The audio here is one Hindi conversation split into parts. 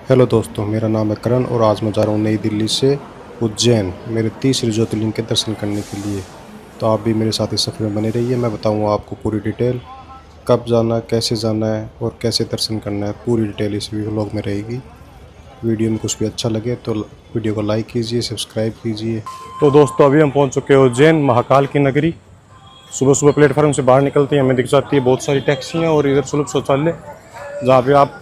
हेलो दोस्तों, मेरा नाम है करण और आज मैं जा रहा हूँ नई दिल्ली से उज्जैन मेरे तीसरे ज्योतिर्लिंग के दर्शन करने के लिए। तो आप भी मेरे साथ इस सफ़र में बने रहिए। मैं बताऊँगा आपको पूरी डिटेल, कब जाना है, कैसे जाना है और कैसे दर्शन करना है। पूरी डिटेल इस व्लॉग में रहेगी। वीडियो में कुछ भी अच्छा लगे तो वीडियो को लाइक कीजिए, सब्सक्राइब कीजिए। तो दोस्तों, अभी हम पहुँच चुके हैं उज्जैन, महाकाल की नगरी। सुबह सुबह प्लेटफॉर्म से बाहर निकलते हैं, हमें दिख जाती है बहुत सारी टैक्सियाँ और इधर सुलभ शौचालय, जहाँ पे आप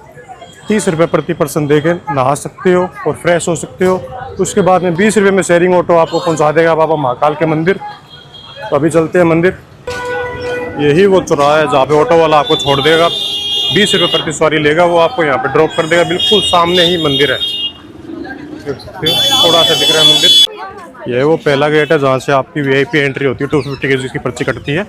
30 रुपये प्रति पर्सन दे के नहा सकते हो और फ्रेश हो सकते हो। उसके बाद में 20 रुपये में शेयरिंग ऑटो आपको पहुंचा देगा बाबा महाकाल के मंदिर। तो अभी चलते हैं मंदिर। यही वो चौराहा है जहाँ पे ऑटो वाला आपको छोड़ देगा, 20 रुपये प्रति सवारी लेगा, वो आपको यहाँ पे ड्रॉप कर देगा। बिल्कुल सामने ही मंदिर है, थोड़ा सा दिख रहा है मंदिर। ये वो पहला गेट है जहाँ से आपकी VIP एंट्री होती है, 250 की जिसकी पर्ची कटती है,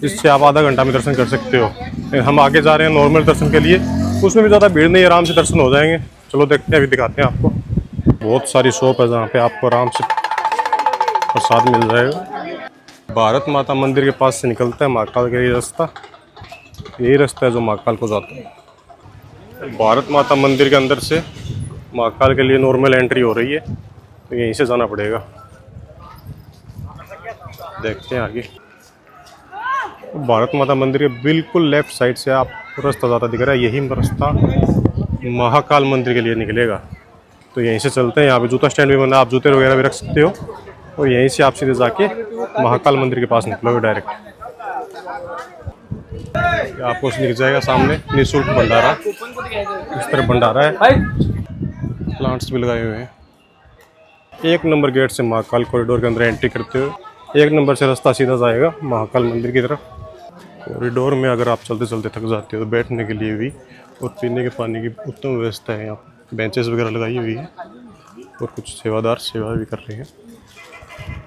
जिससे आप आधा घंटा में दर्शन कर सकते हो। हम आगे जा रहे हैं नॉर्मल दर्शन के लिए, उसमें भी ज़्यादा भीड़ नहीं, आराम से दर्शन हो जाएंगे। चलो देखते हैं, अभी दिखाते हैं आपको। बहुत सारी शॉप है जहाँ पे आपको आराम से प्रसाद मिल जाएगा। भारत माता मंदिर के पास से निकलता है महाकाल का ये रास्ता। यही रास्ता है जो महाकाल को जाता है। भारत माता मंदिर के अंदर से महाकाल के लिए नॉर्मल एंट्री हो रही है, तो यहीं से जाना पड़ेगा। देखते हैं आगे। भारत माता मंदिर के बिल्कुल लेफ्ट साइड से आप रास्ता ज़्यादा दिख रहा है, यही रास्ता महाकाल मंदिर के लिए निकलेगा। तो यहीं से चलते हैं। यहाँ पे जूता स्टैंड भी बना, आप जूते वगैरह भी रख सकते हो। और यहीं से आप सीधे जाके महाकाल मंदिर के पास निकलोगे डायरेक्ट। आपको दिख जाएगा सामने निःशुल्क भंडारा, इस तरह भंडारा है, प्लांट्स भी लगाए हुए हैं। 1 नंबर गेट से महाकाल कॉरिडोर के अंदर एंट्री करते हुए 1 नंबर से रास्ता सीधा जाएगा महाकाल मंदिर की तरफ। कॉरिडोर में अगर आप चलते चलते थक जाते हो तो बैठने के लिए भी और पीने के पानी की उत्तम व्यवस्था है। यहाँ बेंचेस वगैरह लगाई हुई है और कुछ सेवादार सेवा भी कर रहे हैं।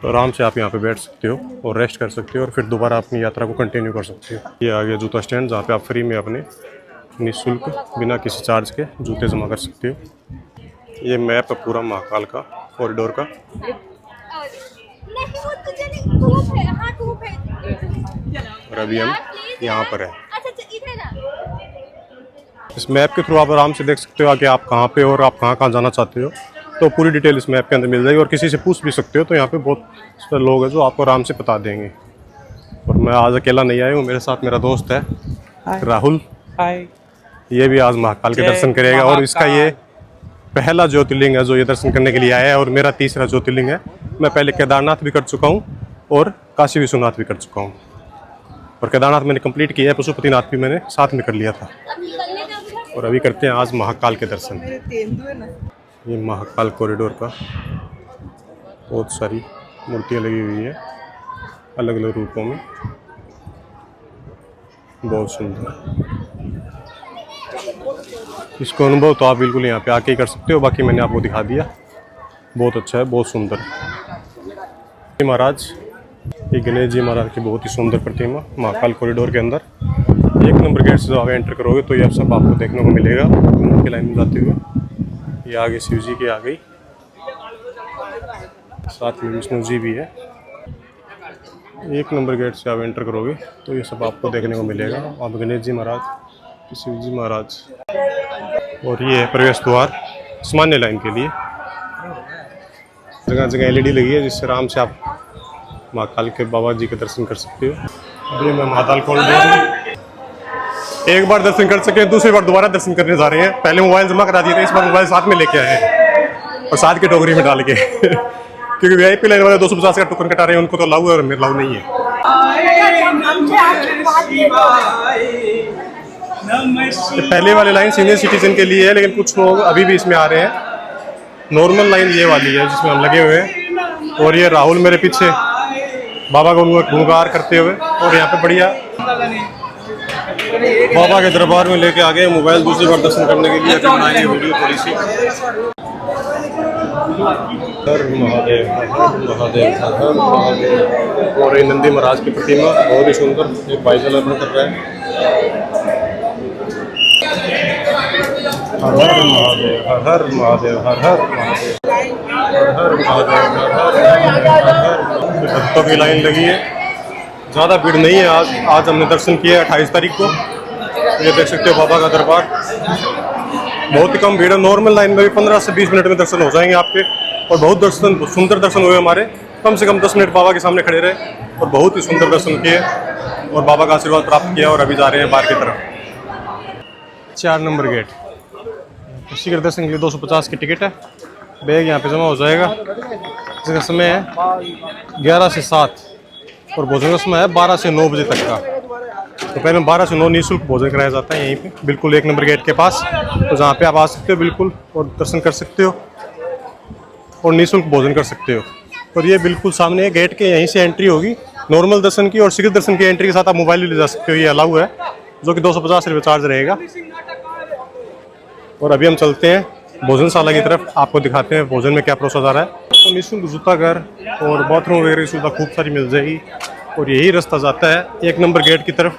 तो आराम से आप यहाँ पे बैठ सकते हो और रेस्ट कर सकते हो और फिर दोबारा अपनी यात्रा को कंटिन्यू कर सकते हो। ये आ गया जूता स्टैंड, जहाँ पे आप फ्री में अपने निःशुल्क बिना किसी चार्ज के जूते जमा कर सकते हो। ये मैप है पूरा महाकाल का कॉरिडोर का। और अभी हम यहाँ पर है। इस मैप के थ्रू आप आराम से देख सकते हो कि आप कहाँ पे हो और आप कहाँ कहाँ जाना चाहते हो। तो पूरी डिटेल इस मैप के अंदर मिल जाएगी और किसी से पूछ भी सकते हो। तो यहाँ पे बहुत सारे लोग हैं जो आपको आराम से बता देंगे। और मैं आज अकेला नहीं आया हूँ, मेरे साथ मेरा दोस्त है राहुल। हाय। ये भी आज महाकाल के दर्शन करेगा और इसका ये पहला ज्योतिर्लिंग है जो ये दर्शन करने के लिए आया है और मेरा तीसरा ज्योतिर्लिंग है। मैं पहले केदारनाथ भी कर चुका हूँ और काशी विश्वनाथ भी कर चुका हूँ। और केदारनाथ मैंने कंप्लीट किया है, पशुपतिनाथ भी मैंने साथ में कर लिया था। और अभी करते हैं आज महाकाल के दर्शन। ये महाकाल कॉरिडोर का बहुत सारी मूर्तियाँ लगी हुई है अलग अलग रूपों में, बहुत सुंदर। इसको अनुभव तो आप बिल्कुल यहाँ पे आके ही कर सकते हो, बाकी मैंने आपको दिखा दिया। बहुत अच्छा है, बहुत सुंदर। महाराज, ये गणेश जी महाराज की बहुत ही सुंदर प्रतिमा महाकाल कॉरिडोर के अंदर। 1 नंबर गेट से जब आप एंटर करोगे तो ये सब आपको देखने को मिलेगा की लाइन में जाते हुए। ये आगे शिव जी की आ गई, साथ में विष्णु जी भी है। 1 नंबर गेट से आप एंटर करोगे तो ये सब आपको देखने को मिलेगा। आप गणेश जी महाराज, शिव जी महाराज, और ये है प्रवेश द्वार सामान्य लाइन के लिए। जगह जगह LED लगी है जिससे आराम से आप महाकाल के बाबा जी के दर्शन कर सकते हो। अभी मैं महाकाल कॉरिडोर एक बार दर्शन कर सके, दूसरी बार दोबारा दर्शन करने जा रहे हैं। पहले मोबाइल जमा करा दिए थे, इस बार मोबाइल साथ में लेके आए हैं और साथ के टोकरी में डाल के क्योंकि VIP लाइन वाले 250 का टोकन कटा रहे हैं, उनको तो लाऊ है और मेरे लाऊ नहीं है। पहले वाली लाइन सीनियर सिटीजन के लिए है, लेकिन कुछ लोग अभी भी इसमें आ रहे हैं। नॉर्मल लाइन ये वाली है जिसमें हम लगे हुए हैं। और ये राहुल मेरे पीछे बाबा को गुणगार करते हुए, और यहाँ पे बढ़िया बाबा के दरबार में लेके आ गए मोबाइल दूसरी बार दर्शन करने के लिए। बनाएंगे वीडियो थोड़ी सी। हर महादेव, हर महादेव, हर महादेव। और ये नंदी महाराज की प्रतिमा बहुत ही सुंदर, एक बाइजल अर्पण कर रहा है। हर हर महादेव, हर हर महादेव, हर हर महादेव, हर हर महादेव, हर हर। भक्तों की लाइन लगी है, ज़्यादा भीड़ नहीं है। आज हमने दर्शन किया 28 तारीख को। ये देख सकते हो बाबा का दरबार। बहुत ही कम भीड़ है। नॉर्मल लाइन में भी 15 से 20 मिनट में दर्शन हो जाएंगे आपके। और बहुत सुंदर दर्शन हुए हमारे। कम से कम 10 मिनट बाबा के सामने खड़े रहे और बहुत ही सुंदर दर्शन किए और बाबा का आशीर्वाद प्राप्त किया। और अभी जा रहे हैं बाहर की तरफ। 4 नंबर गेट। इसी के दर्शन के लिए 250 की टिकट है। बैग यहाँ पे जमा हो जाएगा। इसका समय है 11 से 7 और भोजन का समय है 12 से 9 बजे तक का। तो पहले 12 से 9 निःशुल्क भोजन कराया जाता है यहीं पे, बिल्कुल 1 नंबर गेट के पास। तो जहाँ पे आप आ सकते हो बिल्कुल और दर्शन कर सकते हो और निःशुल्क भोजन कर सकते हो। और ये बिल्कुल सामने है गेट के, यहीं से एंट्री होगी नॉर्मल दर्शन की। और शीघ्र दर्शन की एंट्री के साथ आप मोबाइल भी ले जा सकते हो, ये अलाउ है, जो कि 250 रुपये चार्ज रहेगा। और अभी हम चलते हैं भोजनशाला की तरफ, आपको दिखाते हैं भोजन में क्या परोसा जा रहा है। तो निःशुल्क जूता घर और बाथरूम वगैरह की सुविधा खूब सारी मिल जाएगी। और यही रास्ता जाता है 1 नंबर गेट की तरफ।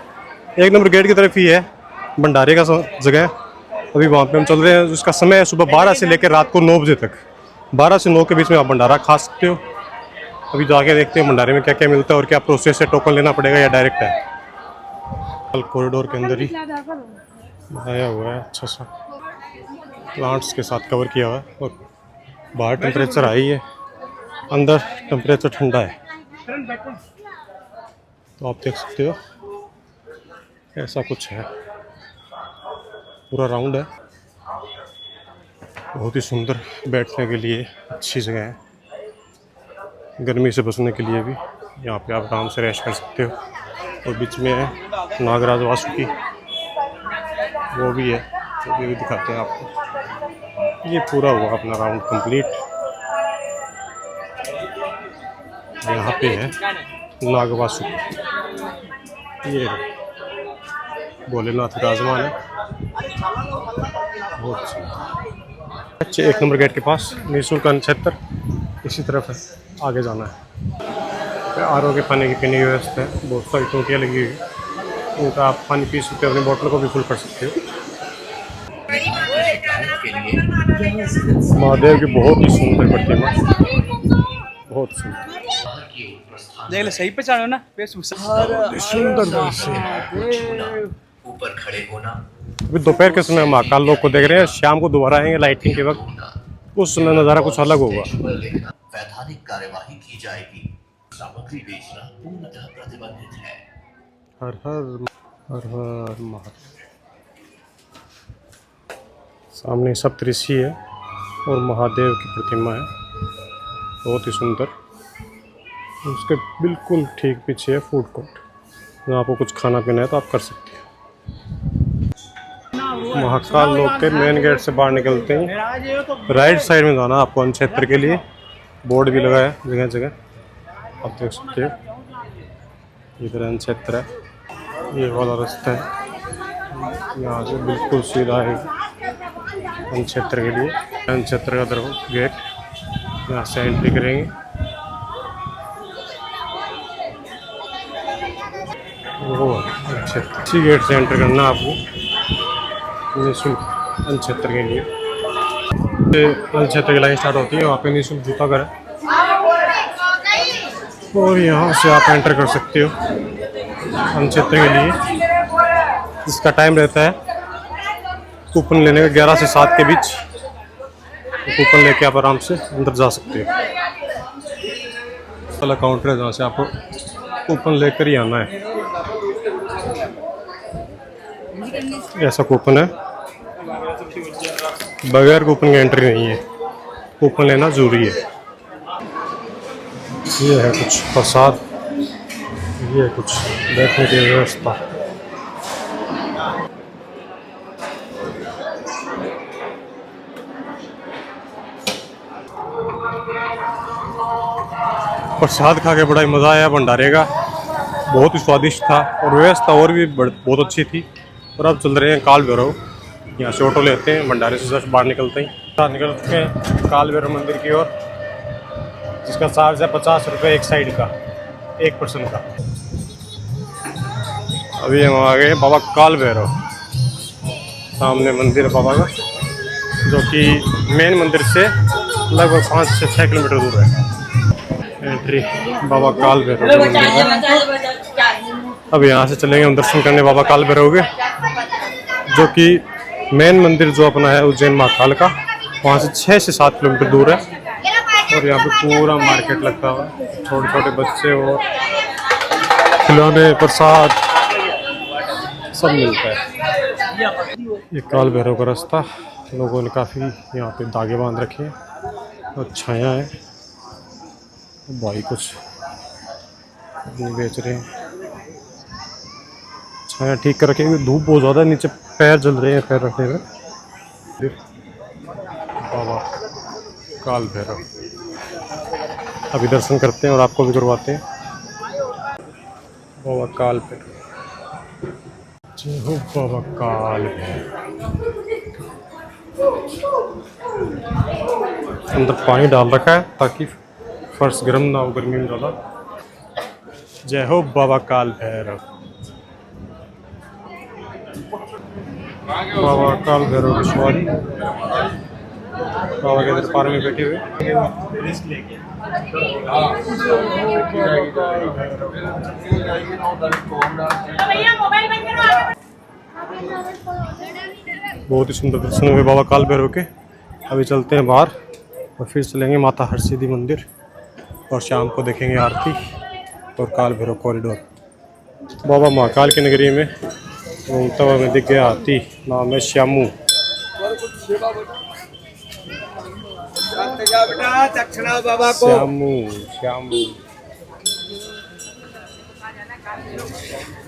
1 नंबर गेट की तरफ ही है भंडारे का जगह। अभी वहाँ पे हम चल रहे हैं, जिसका समय है सुबह 12 से लेकर रात को 9 बजे तक। 12 से 9 के बीच में आप भंडारा खा सकते हो। अभी जाके देखते हैं भंडारे में क्या क्या मिलता है और क्या प्रोसेस है, टोकन लेना पड़ेगा या डायरेक्ट है। कॉरिडोर के अंदर ही बनाया हुआ है, अच्छा सा प्लांट्स के साथ कवर किया हुआ है। और बाहर टेम्परेचर हाई है, अंदर टेम्परेचर ठंडा है। तो आप देख सकते हो ऐसा कुछ है, पूरा राउंड है। बहुत ही सुंदर, बैठने के लिए अच्छी जगह है, गर्मी से बचने के लिए भी यहाँ पे आप आराम से रेस्ट कर सकते हो। और बीच में है नागराज वासुकी, वो भी है, वो भी दिखाते हैं आपको। ये पूरा हुआ अपना राउंड कंप्लीट। यहाँ पे है नाग वासुकी, ये भोलेनाथ विराजमान है, बहुत अच्छे। 1 नंबर गेट के पास निःशुल्क अन्न क्षेत्र इसी तरफ है, आगे जाना है। आरओ के पानी की पीने की व्यवस्था है, बहुत सारी टोटियाँ लगी हुई है, उनका आप पानी पी सकते हो, अपनी बोतल को भी फुल कर सकते हो। महादेव की बहुत ही सुंदर प्रतिमा, बहुत सुंदर। देख ले, सही पहचानो ना फेसबुक से। सुंदर ऊपर खड़े होना। अभी दोपहर के समय महाकाल लोग को देख रहे हैं, शाम को दोबारा आएंगे लाइटिंग के वक्त, उस समय नज़ारा कुछ अलग होगा। वैधानिक कार्यवाही की जाएगी। सामग्री बेचना पूर्णतः प्रतिबंधित है। हर हर हर हर महादेव। सामने सप्तऋषि है और महादेव की प्रतिमा है, बहुत ही सुंदर। उसके बिल्कुल ठीक पीछे है फूड कोर्ट, जहाँ आपको कुछ खाना पीना है तो आप कर सकते हो। महाकाल लोक के मेन गेट से बाहर निकलते हैं, राइट साइड में जाना आपको अन्न क्षेत्र के लिए। बोर्ड भी लगा है जगह जगह, आप देख सकते हो। इधर अन्न क्षेत्र है, ये वाला रास्ता है, यहाँ से बिल्कुल सीधा है अन्न क्षेत्र के लिए। अन्न क्षेत्र का गेट, यहाँ से एंट्री करेंगे। वो अच्छा, इसी गेट से एंटर करना आपको निःशुल्क अन्न क्षेत्र के लिए। अन्न क्षेत्र की लाइन स्टार्ट होती है, वहाँ पे निःशुल्क जूता घर है और यहाँ से आप एंटर कर सकते हो अन्न क्षेत्र के लिए। इसका टाइम रहता है कूपन लेने का 11 से 7 के बीच। कूपन लेके आप आराम से अंदर जा सकते हो। वाला काउंटर है जहाँ से आपको कूपन लेकर ही आना है। ऐसा कूपन है, बगैर कूपन की एंट्री नहीं है, कूपन लेना जरूरी है। ये है कुछ प्रसाद, ये कुछ बैठने की व्यवस्था। प्रसाद खा के बड़ा ही मज़ा आया भंडारे का, बहुत ही स्वादिष्ट था और व्यवस्था और भी बहुत अच्छी थी। और अब चल रहे हैं काल भैरव, यहाँ से ऑटो लेते हैं, भंडारे से जस्ट बाहर निकलते हैं। निकल चुके हैं काल भैरव मंदिर की ओर, जिसका चार्ज है 50 रुपये एक साइड का, 1 पर्सन का। अभी हम आ गए बाबा काल भैरव, सामने मंदिर है बाबा का, जो कि मेन मंदिर से लगभग 5 से 6 किलोमीटर दूर है। एंट्री बाबा काल भैरव मंदिर है। अब यहाँ से चलेंगे हम दर्शन करने बाबा काल भैरव के, जो कि मेन मंदिर जो अपना है उज्जैन महाकाल का, वहाँ से 6 से 7 किलोमीटर दूर है। और यहाँ पे पूरा मार्केट लगता हुआ है, छोटे छोटे बच्चे और खिलौने, प्रसाद सब मिलता है। ये काल भैरव का रास्ता, लोगों ने काफ़ी यहाँ पे धागे बांध रखे हैं और छाया है। भाई कुछ बेच रहे हैं, छाया ठीक कर रखे, धूप बहुत ज़्यादा है, नीचे पैर जल रहे हैं पैर रखने में। बाबा काल भैरव, अभी दर्शन करते हैं और आपको भी करवाते हैं। बाबा काल भैरव, जय हो बाबा काल भैरव। अंदर पानी डाल रखा है ताकि फर्श गर्म ना हो गर्मी में ज़्यादा। जय हो बाबा काल भैरव। बाबा काल भैरव की सवारी, बाबा के दरबार में बैठे हुए। बहुत ही सुंदर दर्शन हुए बाबा काल भैरव के। अभी चलते हैं बाहर और फिर चलेंगे माता हरसिद्धि मंदिर और शाम को देखेंगे आरती और काल भैरव कॉरिडोर। बाबा महाकाल की नगरी में घूमता हुआ मैं दिख गया हाथी, नाम है श्यामू। श्यामू श्यामू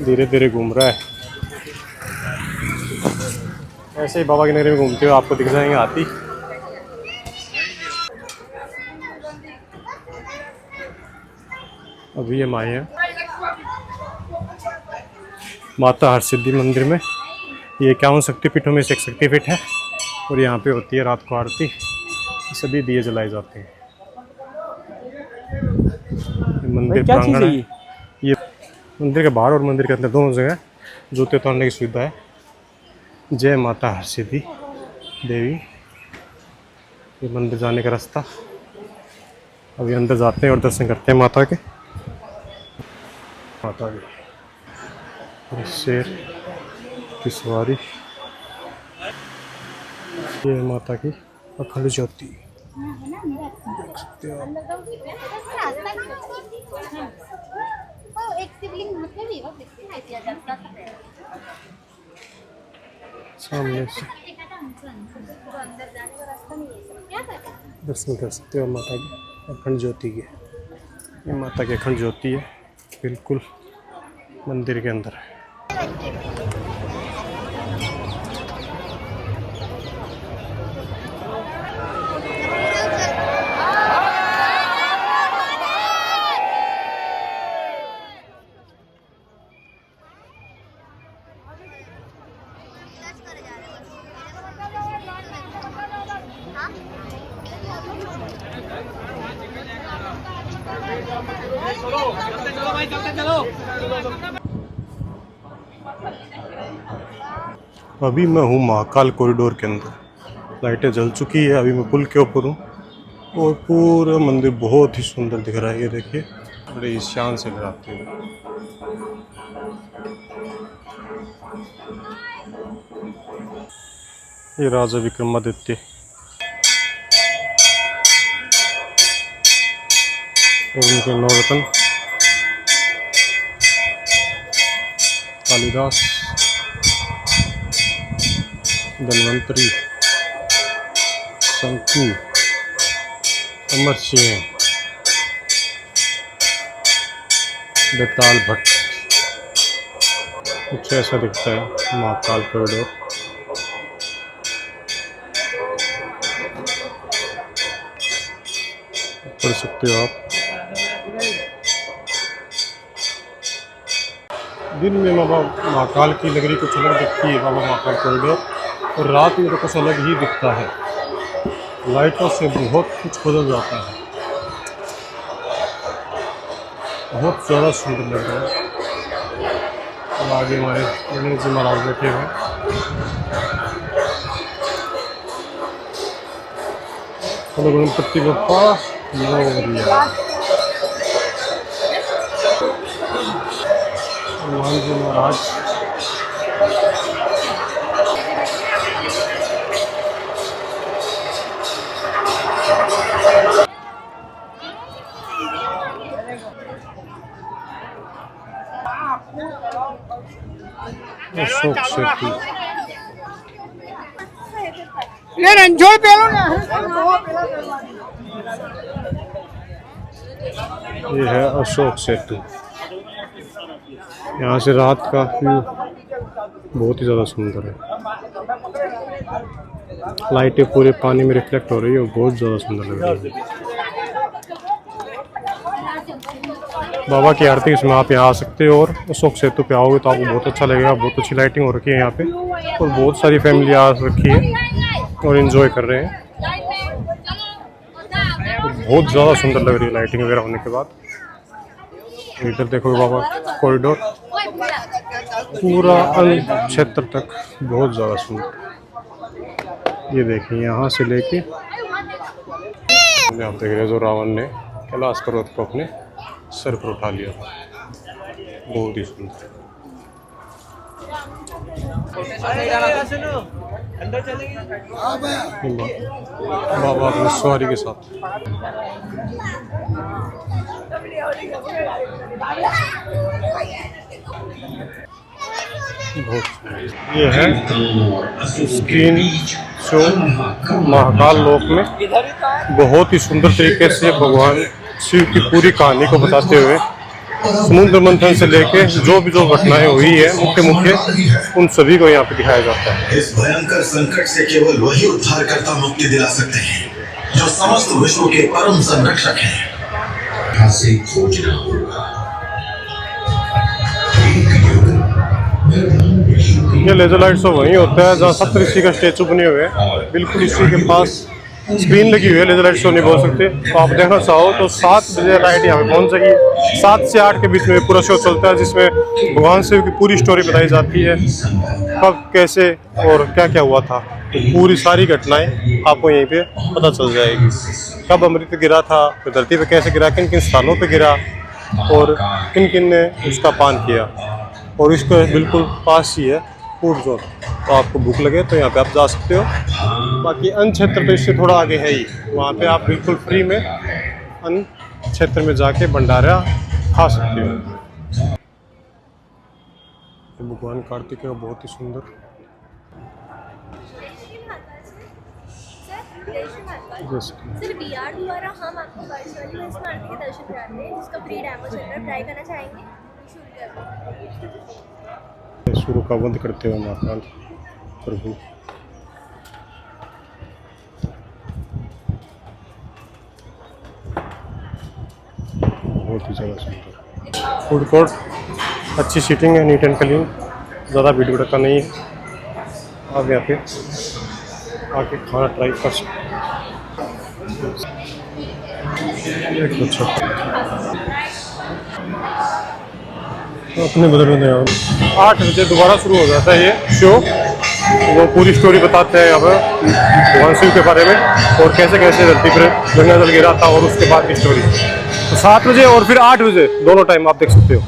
धीरे धीरे घूम रहा है। ऐसे ही बाबा की नगरी में घूमते हुए आपको दिख जाएंगे हाथी। अभी हम आए हैं माता हरसिद्धि मंदिर में। ये 51 शक्तिपीठों में से एक शक्तिपीठ है और यहाँ पे होती है रात को आरती, सभी दिए जलाए जाते हैं। मंदिर प्रांगण है, ये मंदिर के बाहर और मंदिर के अंदर दोनों जगह जूते उतारने की सुविधा है। जय माता हरसिद्धि देवी। ये मंदिर जाने का रास्ता, अभी अंदर जाते हैं और दर्शन करते हैं माता के। माता की शेर की सवारी, ये माता की अखंड ज्योति। सामने से दर्शन कर सकते हो माता की अखंड ज्योति के। ये माता की अखंड ज्योति है, बिल्कुल मंदिर के अंदर है। अभी मैं हूँ महाकाल कॉरिडोर के अंदर, लाइटें जल चुकी है, अभी मैं पुल के ऊपर हूँ और पूरा मंदिर बहुत ही सुंदर दिख रहा है। ये देखिए बड़े शान से लगाते हुए। ये राजा विक्रमादित्य और उनके नौरत्न कालिदास, धन्वंतरी, शंकु, अमर सिंह, बेताल भट्ट। कुछ ऐसा दिखता है महाकाल कॉरिडोर। पढ़ सकते हो आप। दिन में बाबा महाकाल की नगरी कुछ अलग दिखती है, बाबा महाकाल कॉरिडोर, और रात में तो कुछ अलग ही दिखता है। लाइटों से बहुत कुछ बदल जाता है, बहुत ज़्यादा सुंदर लग रहा है। और आगे हमारे गणेश जी महाराज बैठे हुए। हेलो गणपति बप्पा मोरया। हनुमान जी महाराज, अशोक सेतु। ये है अशोक सेतु। यहाँ से रात का व्यू बहुत ही ज़्यादा सुंदर है। लाइटें पूरे पानी में रिफ्लेक्ट हो रही है और बहुत ज़्यादा सुंदर लग रही है। बाबा की आरती इसमें आप यहाँ आ सकते हो और अशोक सेतु पे आओगे तो आपको बहुत अच्छा लगेगा। बहुत अच्छी लाइटिंग हो रखी है यहाँ पे और बहुत सारी फैमिली आ रखी है और एंजॉय कर रहे हैं। बहुत ज़्यादा सुंदर लग रही है लाइटिंग वगैरह होने के बाद। इधर देखोगे बाबा कॉरिडोर पूरा क्षेत्र तक बहुत ज़्यादा सुंदर। ये देखिए यहाँ से लेके आप देख रहे हैं जो रावण ने कैलाश पर्वत को अपने सर पर उठा लिया। बहुत ही सुंदर। बाबा अपनी सवारी के साथ। ये है स्क्रीन शो महाकाल लोक में बहुत ही सुंदर तरीके से भगवान शिव की पूरी कहानी को बताते हुए समुद्र मंथन से लेके जो घटनाएं हुई है मुख्य उन सभी को यहाँ पे दिखाया जाता है। इस भयंकर संकट से केवल वही उद्धारकर्ता मुक्ति दिला सकते हैं जो समस्त विश्व के परम संरक्षक हैं। यहाँ से खोजना होगा। ये लेजर लाइट शो वहीं होता है जहाँ सप्तऋषि का स्टेचू बने हुए हैं। बिल्कुल इसी के पास स्क्रीन लगी हुई है। लेजर लाइट शो नहीं बोल सकते। तो आप देखना चाहो तो 7 बजे राइड यहाँ पे पहुँच जाएगी। 7 से 8 के बीच में पूरा शो चलता है जिसमें भगवान शिव की पूरी स्टोरी बताई जाती है। कब कैसे और क्या क्या हुआ था तो पूरी सारी घटनाएं आपको यहीं पे पता चल जाएगी। कब अमृत गिरा था, फिर धरती पे कैसे गिरा, किन किन स्थानों पे गिरा और किन किन ने उसका पान किया। और इसको बिल्कुल पास ही है फूड जोन। तो आपको भूख लगे तो यहाँ पे आप जा सकते हो। बाकी अन्य क्षेत्र तो इससे थोड़ा आगे है ही, वहाँ पे आप बिल्कुल फ्री में अन्य क्षेत्र में जाके भंडारा खा सकते हो। भगवान कार्तिक का बहुत ही सुंदर सर बीआर द्वारा हम आपको वर्चुअली इस मार्केट के दर्शन कराते हैं जिसका फ्री डेमो चल रहा है। ट्राई करना चाहेंगे? सूर्य का वध करते हुए महाकाल प्रभु। बहुत ही ज़्यादा सुंदर फूड कोर्ट। अच्छी सीटिंग है, नीट एंड क्लीन, ज़्यादा भीड़ भड़का नहीं है। आप यहाँ पे आके खाना ट्राई कर सकते हैं। अपने बदल में 8 बजे दोबारा शुरू हो जाता है ये शो। वो पूरी स्टोरी बताते हैं यहाँ पर भगवान शिव के बारे में और कैसे कैसे धरती पर गंगा जल गिरा था और उसके बाद की स्टोरी। तो 7 बजे और फिर 8 बजे दोनों टाइम आप देख सकते हो।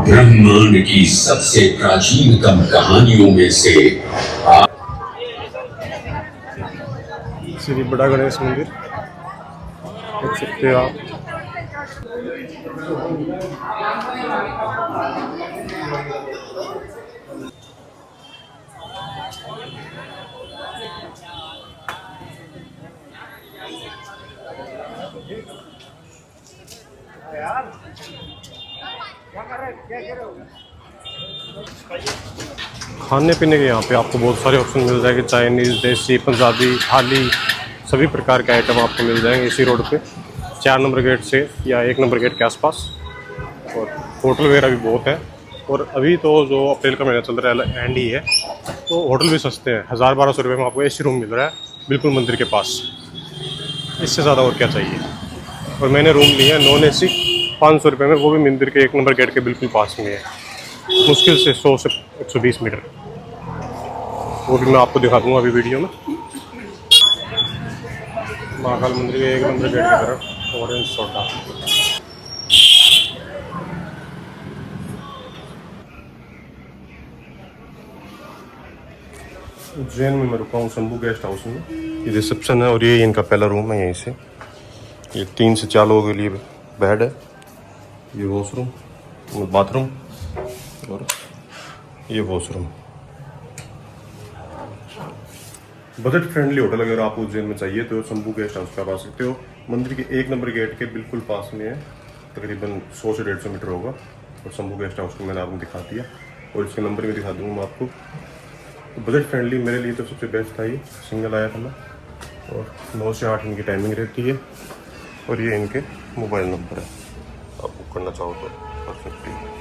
ब्रह्मांड की सबसे प्राचीनतम कहानियों में से श्री बड़ा गणेश मंदिर देख सकते हो आप। खाने पीने के यहाँ पे आपको बहुत सारे ऑप्शन मिल जाएंगे। चाइनीज़, देसी, पंजाबी, थाली, सभी प्रकार के आइटम आपको मिल जाएंगे इसी रोड पे 4 नंबर गेट से या 1 नंबर गेट के आसपास। और होटल वगैरह भी बहुत है। और अभी तो जो अप्रैल का महीना चल रहा है एंड ही है तो होटल भी सस्ते हैं। 1000-1200 रुपये में आपको एसी रूम मिल रहा है बिल्कुल मंदिर के पास। इससे ज़्यादा और क्या चाहिए। और मैंने रूम लिया है नॉन एसी 500 रुपये में, वो भी मंदिर के 1 नंबर गेट के बिल्कुल पास में है। मुश्किल से 100 से 120 मीटर। वो भी मैं आपको दिखा दूँगा अभी वीडियो में। महाकाल मंदिर के 1 नंबर गेट की तरफ ऑरेंज सोडा। उज्जैन में मैं रुका हूँ शंभू गेस्ट हाउस में। ये रिसेप्शन है और ये इनका पहला रूम है। यहीं से ये 3 से 4 लोगों के लिए बेड है। ये वॉशरूम बाथरूम और ये वॉशरूम। बजट फ्रेंडली होटल अगर आपको उज्जैन में चाहिए तो शंभू गेस्ट हाउस का आ सकते हो। मंदिर के 1 नंबर गेट के बिल्कुल पास में है, तकरीबन 100 से 150 मीटर होगा। और शंभू गेस्ट हाउस को मैंने आपको दिखा दिया और इसके नंबर भी दिखा दूँगा मैं आपको। तो बजट फ्रेंडली मेरे लिए तो सबसे बेस्ट था ये। सिंगल आया था मैं और 9 से 8 इनकी टाइमिंग रहती है और ये इनके मोबाइल नंबर है, आप बुक करना चाहो तो कर सकते हो।